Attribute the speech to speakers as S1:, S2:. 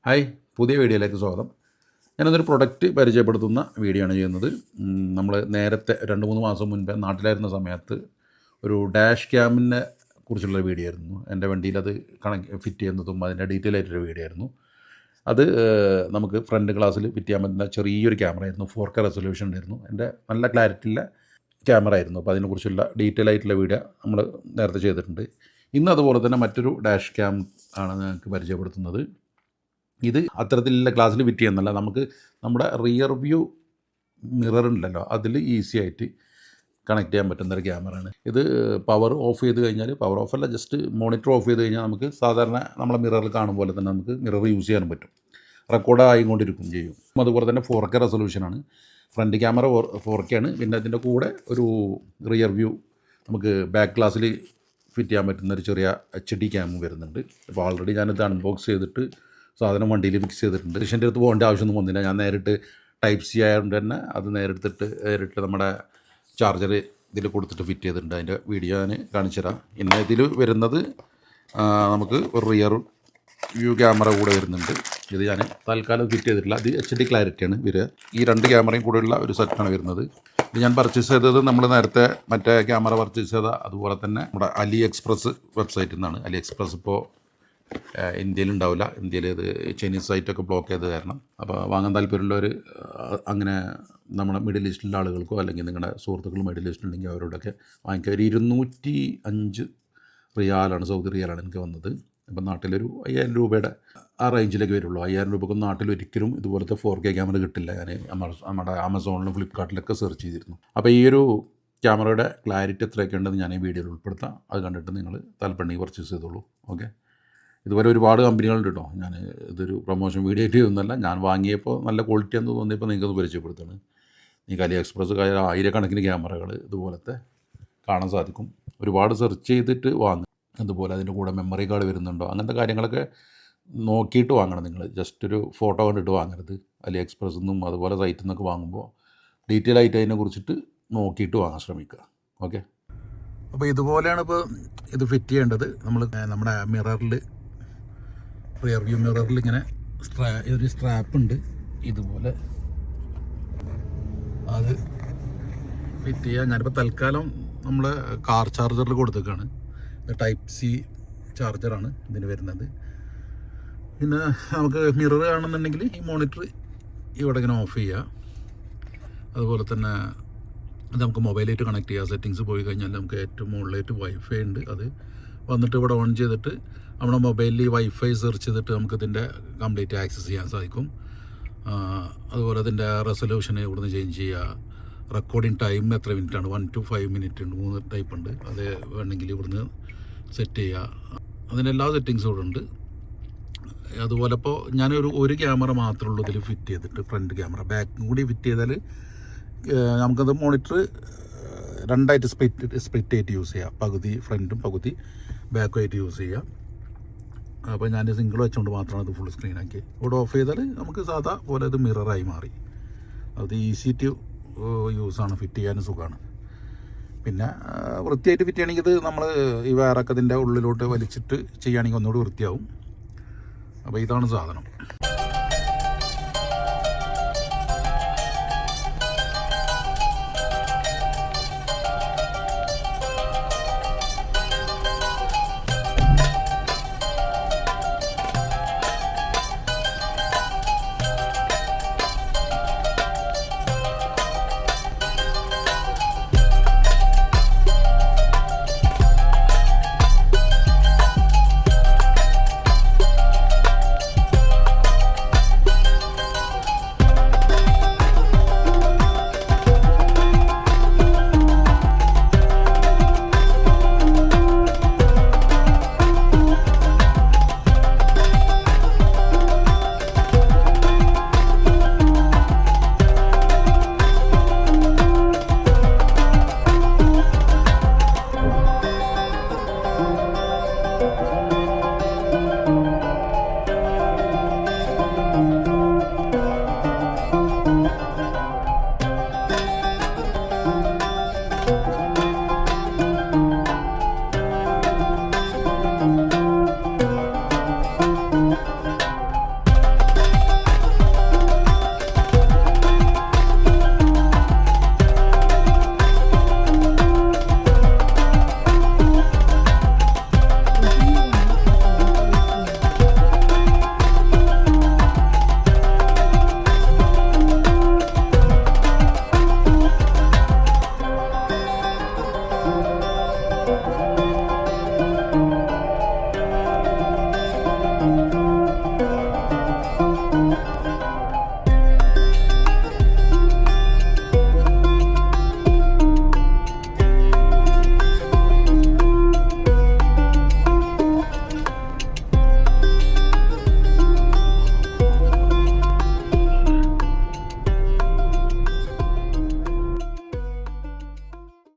S1: Hi, പുതിയ വീഡിയോയിലേക്ക് സ്വാഗതം. ഞാനതൊരു പ്രൊഡക്റ്റ് പരിചയപ്പെടുത്തുന്ന വീഡിയോ ആണ് ചെയ്യുന്നത്. നമ്മൾ നേരത്തെ 2-3 മാസം മുൻപേ നാട്ടിലായിരുന്ന സമയത്ത് ഒരു ഡാഷ് ക്യാമിനെ കുറിച്ചുള്ള വീഡിയോ ആയിരുന്നു. എൻ്റെ വണ്ടിയിൽ അത് ഫിറ്റ് ചെയ്യുന്നതും അതിൻ്റെ ഡീറ്റെയിൽ ആയിട്ടൊരു വീഡിയോ ആയിരുന്നു. അത് നമുക്ക് ഫ്രണ്ട് ഗ്ലാസ്സിൽ ഫിറ്റ് ചെയ്യാൻ പറ്റുന്ന ചെറിയൊരു ക്യാമറ ആയിരുന്നു. 4K റെസൊല്യൂഷൻ ഉണ്ടായിരുന്നു. എൻ്റെ നല്ല ക്ലാരിറ്റിയുള്ള ക്യാമറ ആയിരുന്നു. അപ്പോൾ അതിനെക്കുറിച്ചുള്ള ഡീറ്റെയിൽ ആയിട്ടുള്ള വീഡിയോ നമ്മൾ നേരത്തെ ചെയ്തിട്ടുണ്ട്. ഇന്ന് അതുപോലെ തന്നെ മറ്റൊരു ഡാഷ് ക്യാം ആണ് ഞങ്ങൾക്ക് പരിചയപ്പെടുത്തുന്നത്. ഇത് അത്തരത്തിലുള്ള ഗ്ലാസ്സിൽ ഫിറ്റ് ചെയ്യുന്നല്ല, നമുക്ക് നമ്മുടെ റിയർ വ്യൂ മിറർ ഉണ്ടല്ലോ, അതിൽ ഈസി ആയിട്ട് കണക്ട് ചെയ്യാൻ പറ്റുന്നൊരു ക്യാമറയാണ് ഇത്. പവർ ഓഫ് ചെയ്ത് കഴിഞ്ഞാൽ, പവർ ഓഫ് അല്ല, ജസ്റ്റ് മോണിറ്റർ ഓഫ് ചെയ്ത് കഴിഞ്ഞാൽ നമുക്ക് സാധാരണ നമ്മളെ മിററിൽ കാണും പോലെ തന്നെ നമുക്ക് മിറർ യൂസ് ചെയ്യാനും പറ്റും. റെക്കോർഡ് ആയിക്കൊണ്ടിരിക്കും ചെയ്യും. അതുപോലെ തന്നെ 4K റെസൊല്യൂഷനാണ്. ഫ്രണ്ട് ക്യാമറ 4K ആണ്. പിന്നെ അതിൻ്റെ കൂടെ ഒരു റിയർ വ്യൂ നമുക്ക് ബാക്ക് ഗ്ലാസ്സിൽ ഫിറ്റ് ചെയ്യാൻ പറ്റുന്ന ഒരു ചെറിയ HD ക്യാമും വരുന്നുണ്ട്. അപ്പോൾ ഓൾറെഡി ഞാനിത് അൺബോക്സ് ചെയ്തിട്ട് സാധനം വണ്ടിയിൽ ഫിക്സ് ചെയ്തിട്ടുണ്ട്. ഇതിൻ്റെ അടുത്ത് പോകേണ്ട ആവശ്യമൊന്നും വന്നില്ല. ഞാൻ നേരിട്ട് Type-C ആയതുകൊണ്ട് തന്നെ അത് നേരിട്ട് നമ്മുടെ ചാർജർ ഇതിൽ കൊടുത്തിട്ട് ഫിറ്റ് ചെയ്തിട്ടുണ്ട്. അതിൻ്റെ വീഡിയോ ഞാൻ കാണിച്ചു തരാം. പിന്നെ ഇതിൽ വരുന്നത് നമുക്ക് ഒരു റിയർ വ്യൂ ക്യാമറ കൂടെ വരുന്നുണ്ട്. ഇത് ഞാൻ തൽക്കാലം ഫിറ്റ് ചെയ്തിട്ടില്ല. അത് HD ക്ലാരിറ്റിയാണ് വരിക. ഈ 2 ക്യാമറയും കൂടെയുള്ള ഒരു സെറ്റാണ് വരുന്നത്. ഇത് ഞാൻ പർച്ചേസ് ചെയ്തത് നമ്മൾ നേരത്തെ മറ്റേ ക്യാമറ പർച്ചേസ് ചെയ്ത അതുപോലെ തന്നെ നമ്മുടെ AliExpress വെബ്സൈറ്റിൽ നിന്നാണ്. AliExpress ഇപ്പോൾ ഇന്ത്യയിലുണ്ടാവില്ല. ഇന്ത്യയിൽ ഇത് ചൈനീസ് സൈറ്റൊക്കെ ബ്ലോക്ക് ചെയ്ത് കാരണം. അപ്പോൾ വാങ്ങാൻ താല്പര്യമുള്ളവർ അങ്ങനെ നമ്മുടെ മിഡിൽ ഈസ്റ്റിലുള്ള ആളുകൾക്കോ അല്ലെങ്കിൽ നിങ്ങളുടെ സുഹൃത്തുക്കൾ മിഡിൽ ഈസ്റ്റിലുണ്ടെങ്കിൽ അവരോടൊക്കെ വാങ്ങിക്കുക. ഒരു 205 റിയാലാണ്, സൗദി റിയാലാണ് എനിക്ക് വന്നത്. അപ്പം നാട്ടിലൊരു 5000 രൂപയുടെ ആ റേഞ്ചിലേക്ക് വരുള്ളൂ. 5000 രൂപക്കൊന്നും നാട്ടിൽ ഒരിക്കലും ഇതുപോലത്തെ 4K ക്യാമറ കിട്ടില്ല. ഞാൻ നമ്മുടെ ആമസോണിലും ഫ്ലിപ്കാർട്ടിലൊക്കെ സെർച്ച് ചെയ്തിരുന്നു. അപ്പോൾ ഈ ഒരു ക്യാമറയുടെ ക്ലാരിറ്റി എത്രയൊക്കെ ഉണ്ടെന്ന് ഞാൻ ഈ വീഡിയോയിൽ ഉൾപ്പെടുത്താം. അത് കണ്ടിട്ട് നിങ്ങൾ താല്പര്യം പർച്ചേസ് ചെയ്തോളൂ. ഓക്കെ. ഇതുപോലെ ഒരുപാട് കമ്പനികളുണ്ട് കേട്ടോ. ഞാൻ ഇതൊരു പ്രൊമോഷൻ വീഡിയോ ആയിട്ട് ചെയ്യുന്നതല്ല. ഞാൻ വാങ്ങിയപ്പോൾ നല്ല ക്വാളിറ്റി എന്ന് തോന്നിയപ്പോൾ നിങ്ങൾക്കത് പരിചയപ്പെടുത്താണ്. നിങ്ങൾക്ക് AliExpress ആയിരക്കണക്കിന് ക്യാമറകൾ ഇതുപോലത്തെ കാണാൻ സാധിക്കും. ഒരുപാട് സെർച്ച് ചെയ്തിട്ട് വാങ്ങും. അതുപോലെ അതിൻ്റെ കൂടെ മെമ്മറി കാർഡ് വരുന്നുണ്ടോ, അങ്ങനത്തെ കാര്യങ്ങളൊക്കെ നോക്കിയിട്ട് വാങ്ങണം നിങ്ങൾ. ജസ്റ്റ് ഒരു ഫോട്ടോ കണ്ടിട്ട് വാങ്ങരുത്. AliExpress നിന്നും അതുപോലെ സൈറ്റിൽ നിന്നൊക്കെ വാങ്ങുമ്പോൾ ഡീറ്റെയിൽ ആയിട്ട് അതിനെ കുറിച്ചിട്ട് നോക്കിയിട്ട് വാങ്ങാൻ ശ്രമിക്കുക. ഓക്കെ. അപ്പോൾ ഇതുപോലെയാണ് ഇപ്പോൾ ഇത് ഫിറ്റ് ചെയ്യേണ്ടത്. നമ്മൾ നമ്മുടെ മിററിൽ, റിയർ വ്യൂ മിററിൽ ഇങ്ങനെ ഒരു സ്ട്രാപ്പ് ഉണ്ട് ഇതുപോലെ. അത് ഫിറ്റ് ചെയ്യുക. ഞാനിപ്പോൾ തൽക്കാലം നമ്മൾ കാർ ചാർജറിൽ കൊടുത്തേക്കാണ്. Type-C ചാർജറാണ് ഇതിന് വരുന്നത്. പിന്നെ നമുക്ക് മിറർ കാണുന്നുണ്ടെങ്കിൽ ഈ മോണിറ്റർ ഇവിടെ ഇങ്ങനെ ഓഫ് ചെയ്യുക. അതുപോലെ തന്നെ അത് നമുക്ക് മൊബൈലായിട്ട് കണക്ട് ചെയ്യുക. സെറ്റിങ്സ് പോയി കഴിഞ്ഞാൽ നമുക്ക് ഏറ്റവും മുകളിലായിട്ട് വൈഫൈ ഉണ്ട്. അത് വന്നിട്ട് ഇവിടെ ഓൺ ചെയ്തിട്ട് നമ്മുടെ മൊബൈലിൽ ഈ വൈഫൈ സെർച്ച് ചെയ്തിട്ട് നമുക്കിതിൻ്റെ കംപ്ലീറ്റ് ആക്സസ് ചെയ്യാൻ സാധിക്കും. അതുപോലെ അതിൻ്റെ റെസൊല്യൂഷൻ ഇവിടുന്ന് ചേഞ്ച് ചെയ്യുക. റെക്കോർഡിങ് ടൈം എത്ര മിനിറ്റാണ്, 1 to 5 മിനിറ്റ് ഉണ്ട്. 3 ടൈപ്പ് ഉണ്ട്. അത് വേണമെങ്കിൽ ഇവിടുന്ന് സെറ്റ് ചെയ്യുക. അതിൻ്റെ എല്ലാ സെറ്റിങ്സും ഇവിടെ ഉണ്ട്. അതുപോലെ ഇപ്പോൾ ഞാനൊരു ക്യാമറ മാത്രമേ ഉള്ളൂ ഇതിൽ ഫിറ്റ് ചെയ്തിട്ട്, ഫ്രണ്ട് ക്യാമറ. ബാക്കും കൂടി ഫിറ്റ് ചെയ്താൽ നമുക്കത് മോണിറ്റർ 2ആയിട്ട് സ്പ്ലിറ്റ് ആയിട്ട് യൂസ് ചെയ്യാം. പകുതി ഫ്രണ്ടും പകുതി ബാക്കും ആയിട്ട് യൂസ് ചെയ്യാം. അപ്പോൾ ഞാൻ സിംഗിൾ വെച്ചുകൊണ്ട് മാത്രമാണ് ഇത് ഫുൾ സ്ക്രീനാക്കി. ഇവിടെ ഓഫ് ചെയ്താൽ നമുക്ക് സാധാ പോലെ ഇത് മിററായി മാറി. അത് ഈസി ടു യൂസാണ്, ഫിറ്റ് ചെയ്യാനും സുഖമാണ്. പിന്നെ വൃത്തിയായിട്ട് ഫിറ്റ് ചെയ്യണമെങ്കിൽ ഇത് നമ്മൾ ഈ വയറൊക്കെ ഇതിൻ്റെ ഉള്ളിലോട്ട് വലിച്ചിട്ട് ചെയ്യുകയാണെങ്കിൽ ഒന്നുകൂടി വൃത്തിയാവും. അപ്പോൾ ഇതാണ് സാധനം.